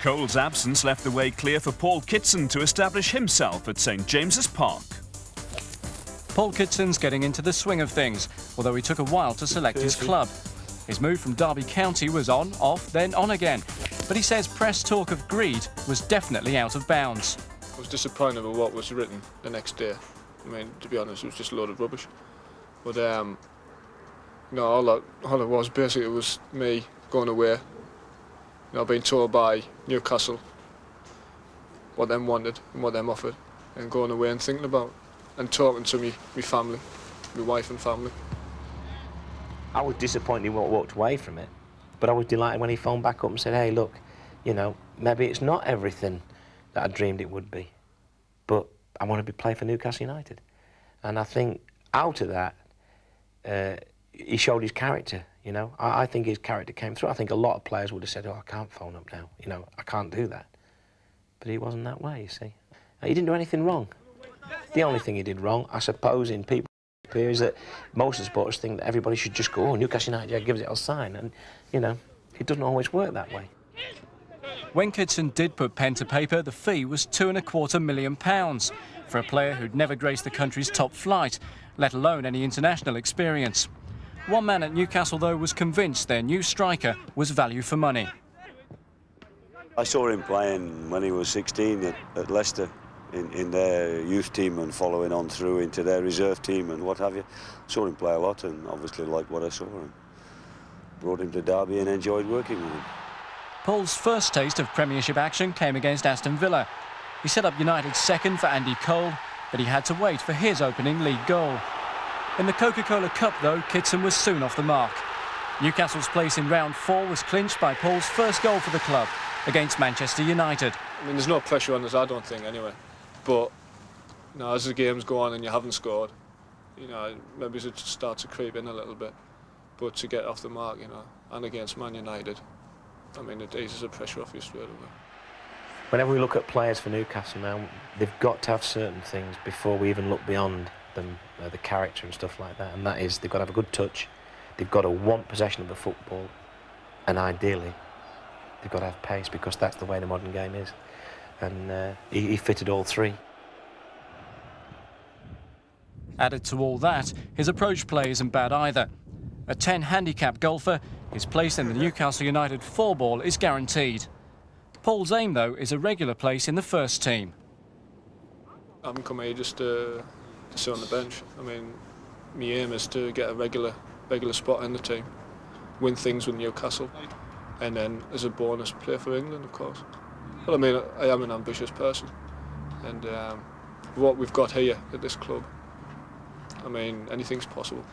Cole's absence left the way clear for Paul Kitson to establish himself at St James's Park. Paul Kitson's getting into the swing of things, although he took a while to select his club. His move from Derby County was on, off, then on again. But he says press talk of greed was definitely out of bounds. I was disappointed with what was written the next day. I mean, to be honest, it was just a load of rubbish. But, no, all it was basically it was me going away, being told by Newcastle what them wanted and what them offered, and going away and thinking about and talking to me family, my wife and family. I was disappointed he walked away from it, but I was delighted when he phoned back up and said, hey, look, maybe it's not everything that I dreamed it would be, but I want to play for Newcastle United. And I think out of that, he showed his character, I think his character came through. I think a lot of players would have said, oh, I can't phone up now, I can't do that. But he wasn't that way, you see. He didn't do anything wrong. The only thing he did wrong, I suppose, in people is that most of the supporters think that everybody should just go, oh, Newcastle United gives it a sign, and, it doesn't always work that way. When Kitson did put pen to paper, the fee was £2.25 million for a player who'd never graced the country's top flight, let alone any international experience. One man at Newcastle, though, was convinced their new striker was value for money. I saw him playing when he was 16 at Leicester in their youth team and following on through into their reserve team and what have you. Saw him play a lot and obviously liked what I saw and brought him to Derby and enjoyed working with him. Paul's first taste of Premiership action came against Aston Villa. He set up United's second for Andy Cole, but he had to wait for his opening league goal. In the Coca-Cola Cup, though, Kitson was soon off the mark. Newcastle's place in round 4 was clinched by Paul's first goal for the club against Manchester United. I mean, there's no pressure on us, I don't think, anyway. But as the games go on and you haven't scored, maybe it starts to creep in a little bit. But to get off the mark, and against Man United, I mean, it eases the pressure off you straight away. Whenever we look at players for Newcastle now, they've got to have certain things before we even look beyond them, the character and stuff like that, and that is they've got to have a good touch, they've got to want possession of the football, and ideally they've got to have pace, because that's the way the modern game is. And he fitted all three. Added to all that, his approach play isn't bad either. A 10 handicap golfer, his place in the Newcastle United 4-ball is guaranteed. Paul's aim, though, is a regular place in the first team. I haven't come here just to sit on the bench. I mean, my aim is to get a regular spot in the team, win things with Newcastle, and then as a bonus play for England, of course. But I mean, I am an ambitious person, and what we've got here at this club, I mean, anything's possible.